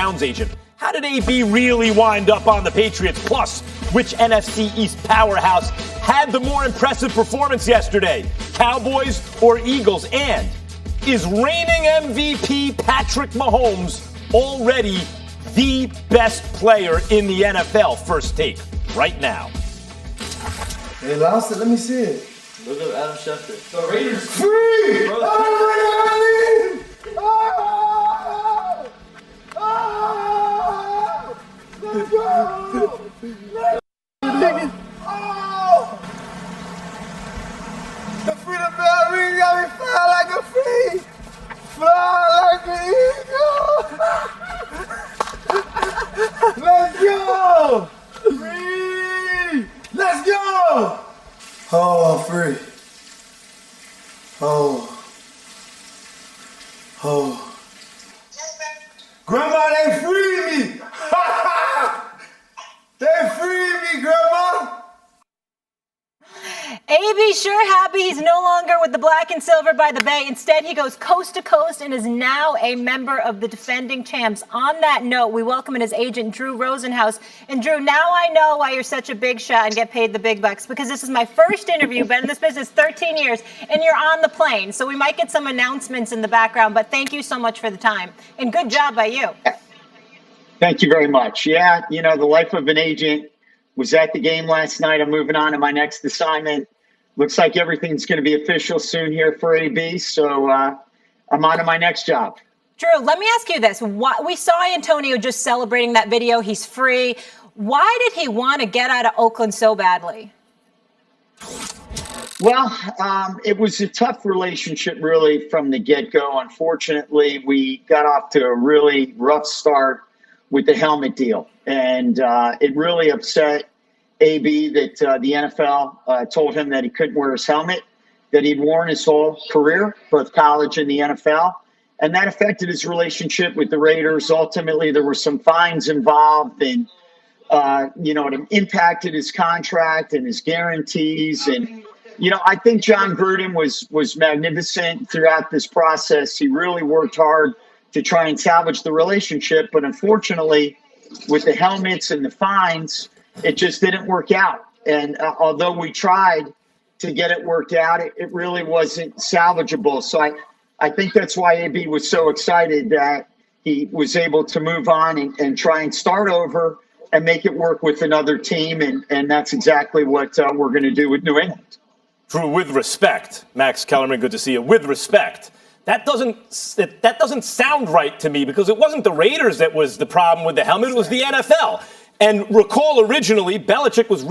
Browns agent. How did AB really wind up on the Patriots? Plus, which NFC East powerhouse had the more impressive performance yesterday? Cowboys or Eagles? And is reigning MVP Patrick Mahomes already the best player in the NFL? First take right now. They lost it. Let me see it. Look at Adam Schefter. The Raiders free! Oh my God! Oh! Let's go! Oh! The freedom bell ring got me fly like a flea, fly like an eagle. Let's go! Free! Let's go! Oh, free. Oh. Grandma, they freed me! They freed me, Grandma! AB's sure happy he's no longer with the black and silver by the bay. Instead, he goes coast to coast and is now a member of the defending champs. On that note, we welcome in his agent, Drew Rosenhaus. And Drew, now I know why you're such a big shot and get paid the big bucks, because this is my first interview. Been in this business 13 years, and you're on the plane. So we might get some announcements in the background, but thank you so much for the time. And good job by you. Thank you very much. Yeah, the life of an agent. Was at the game last night. I'm moving on to my next assignment. Looks like everything's going to be official soon here for AB, so I'm on to my next job. Drew, let me ask you this. We saw Antonio just celebrating that video. He's free. Why did he want to get out of Oakland so badly? Well, it was a tough relationship really from the get-go. Unfortunately, we got off to a really rough start with the helmet deal. And it really upset AB that the NFL told him that he couldn't wear his helmet, that he'd worn his whole career, both college and the NFL. And that affected his relationship with the Raiders. Ultimately, there were some fines involved, and, it impacted his contract and his guarantees. And, I think John Gruden was magnificent throughout this process. He really worked hard to try and salvage the relationship. But unfortunately, with the helmets and the fines, it just didn't work out. And although we tried to get it worked out, it really wasn't salvageable. So I think that's why AB was so excited that he was able to move on and try and start over and make it work with another team. And that's exactly what we're going to do with New England. Drew, with respect, Max Kellerman, good to see you. With respect, that doesn't sound right to me, because it wasn't the Raiders that was the problem with the helmet. It was the NFL. And recall, originally, Belichick was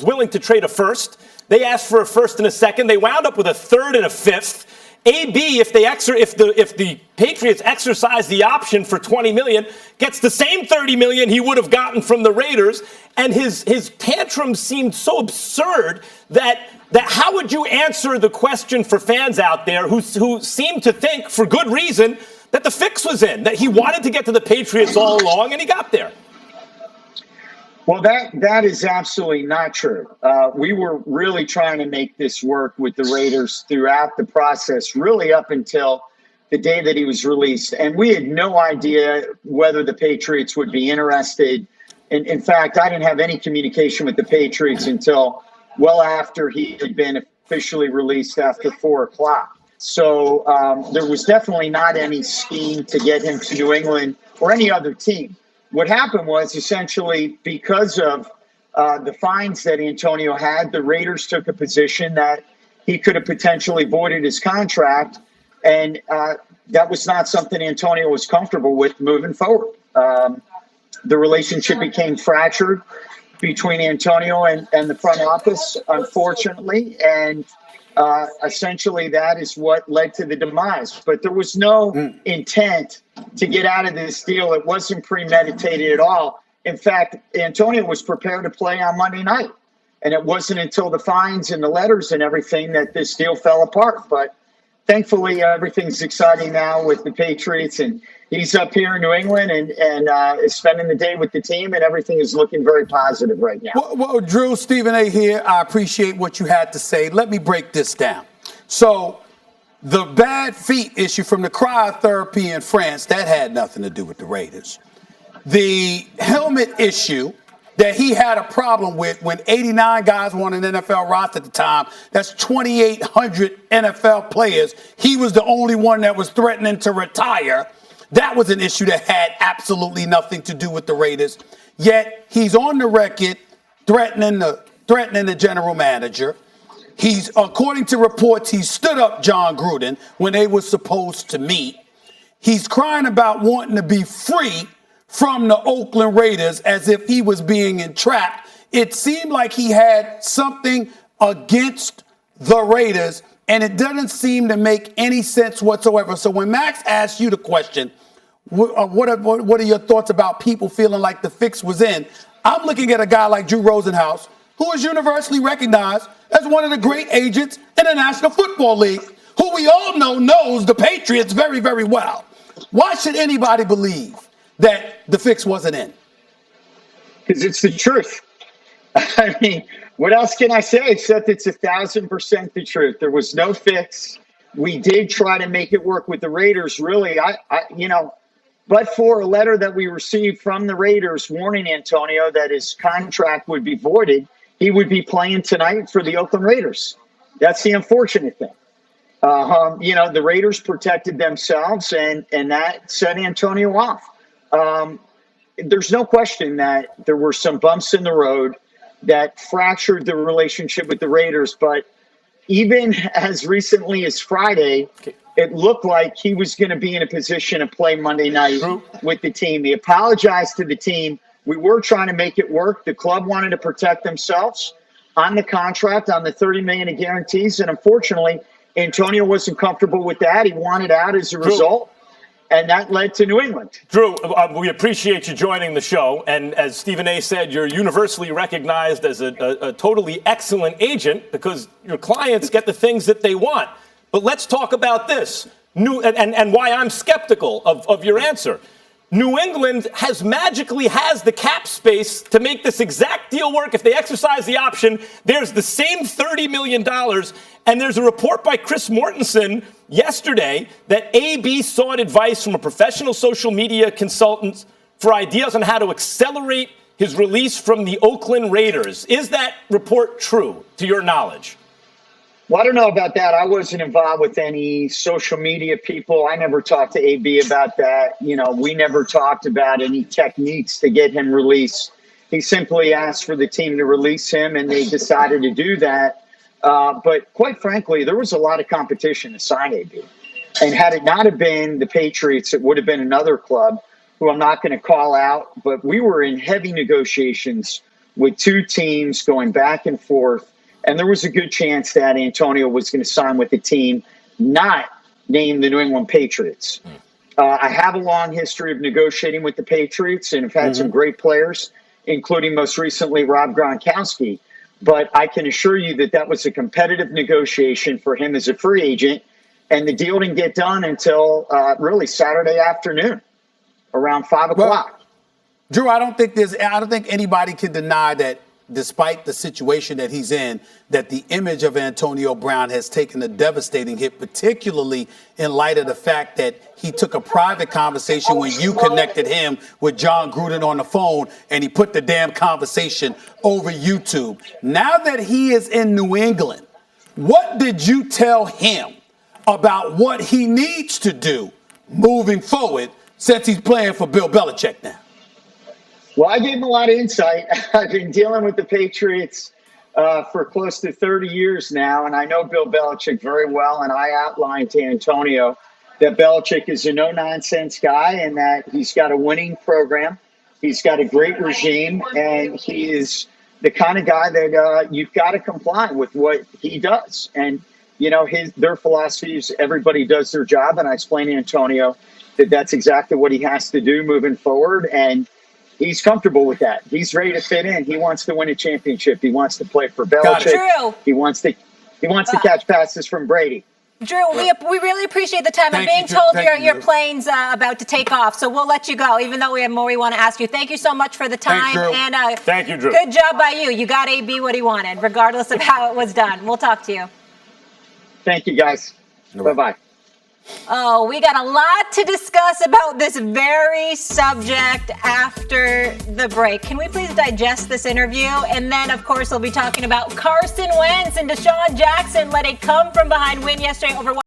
willing to trade a first. They asked for a first and a second. They wound up with a third and a fifth. AB, if the Patriots exercise the option for $20 million, gets the same $30 million he would have gotten from the Raiders. And his tantrums seemed so absurd that how would you answer the question for fans out there who seem to think, for good reason, that the fix was in, that he wanted to get to the Patriots all along, and he got there? Well, that is absolutely not true. We were really trying to make this work with the Raiders throughout the process, really up until the day that he was released. And we had no idea whether the Patriots would be interested. And in fact, I didn't have any communication with the Patriots until well after he had been officially released after 4 o'clock. So there was definitely not any scheme to get him to New England or any other team. What happened was, essentially, because of the fines that Antonio had, the Raiders took a position that he could have potentially voided his contract. And that was not something Antonio was comfortable with moving forward. The relationship became fractured between Antonio and the front office, unfortunately. And essentially that is what led to the demise. But there was no intent to get out of this deal. It wasn't premeditated at all. In fact, Antonio was prepared to play on Monday night. And it wasn't until the fines and the letters and everything that this deal fell apart. But thankfully, everything's exciting now with the Patriots, and he's up here in New England and is spending the day with the team, and everything is looking very positive right now. Well, Drew, Stephen A. here. I appreciate what you had to say. Let me break this down. So The bad feet issue from the cryotherapy in France, that had nothing to do with the Raiders. The helmet issue that he had a problem with when 89 guys were on an NFL roster at the time, that's 2,800 NFL players. He was the only one that was threatening to retire. That was an issue that had absolutely nothing to do with the Raiders. Yet he's on the record threatening the general manager. He's, according to reports, he stood up John Gruden when they were supposed to meet. He's crying about wanting to be free from the Oakland Raiders as if he was being entrapped. It seemed like he had something against the Raiders, and it doesn't seem to make any sense whatsoever. So when Max asked you the question, what are your thoughts about people feeling like the fix was in? I'm looking at a guy like Drew Rosenhaus, who is universally recognized as one of the great agents in the National Football League, who we all know knows the Patriots very, very well. Why should anybody believe that the fix wasn't in? Because it's the truth. I mean, what else can I say except it's 1,000% the truth. There was no fix. We did try to make it work with the Raiders. Really, but for a letter that we received from the Raiders warning Antonio that his contract would be voided, he would be playing tonight for the Oakland Raiders. That's the unfortunate thing. The Raiders protected themselves, and that set Antonio off. There's no question that there were some bumps in the road that fractured the relationship with the Raiders. But even as recently as Friday, it looked like he was going to be in a position to play Monday night with the team. He apologized to the team. We were trying to make it work. The club wanted to protect themselves on the contract, on the $30 million in guarantees. And unfortunately, Antonio wasn't comfortable with that. He wanted out as a result. And that led to New England. Drew, we appreciate you joining the show. And as Stephen A. said, you're universally recognized as a totally excellent agent because your clients get the things that they want. But let's talk about this and why I'm skeptical of your answer. New England magically has the cap space to make this exact deal work. If they exercise the option, there's the same $30 million. And there's a report by Chris Mortensen yesterday that AB sought advice from a professional social media consultant for ideas on how to accelerate his release from the Oakland Raiders. Is that report true, to your knowledge? Well, I don't know about that. I wasn't involved with any social media people. I never talked to AB about that. We never talked about any techniques to get him released. He simply asked for the team to release him, and they decided to do that. But quite frankly, there was a lot of competition to sign AB. And had it not have been the Patriots, it would have been another club who I'm not going to call out. But we were in heavy negotiations with two teams going back and forth. And there was a good chance that Antonio was going to sign with the team, not named the New England Patriots. I have a long history of negotiating with the Patriots and have had some great players, including most recently Rob Gronkowski. But I can assure you that was a competitive negotiation for him as a free agent. And the deal didn't get done until really Saturday afternoon, around 5 o'clock. Drew, I don't think anybody can deny that despite the situation that he's in, that the image of Antonio Brown has taken a devastating hit, particularly in light of the fact that he took a private conversation when you connected him with John Gruden on the phone, and he put the damn conversation over YouTube. Now that he is in New England, what did you tell him about what he needs to do moving forward since he's playing for Bill Belichick now? Well, I gave him a lot of insight. I've been dealing with the Patriots for close to 30 years now, and I know Bill Belichick very well. And I outlined to Antonio that Belichick is a no-nonsense guy and that he's got a winning program. He's got a great regime, and he is the kind of guy that you've got to comply with what he does. And, their philosophy is everybody does their job. And I explained to Antonio that that's exactly what he has to do moving forward. And he's comfortable with that. He's ready to fit in. He wants to win a championship. He wants to play for Belichick. Drew. He wants to catch passes from Brady. Drew, we really appreciate the time. I'm being told your plane's about to take off, so we'll let you go, even though we have more we want to ask you. Thank you so much for the time. Thanks, thank you, Drew. Good job by you. You got AB what he wanted, regardless of how it was done. We'll talk to you. Thank you, guys. Bye-bye. Oh, we got a lot to discuss about this very subject after the break. Can we please digest this interview? And then, of course, we'll be talking about Carson Wentz and Deshaun Jackson let a come-from-behind win yesterday over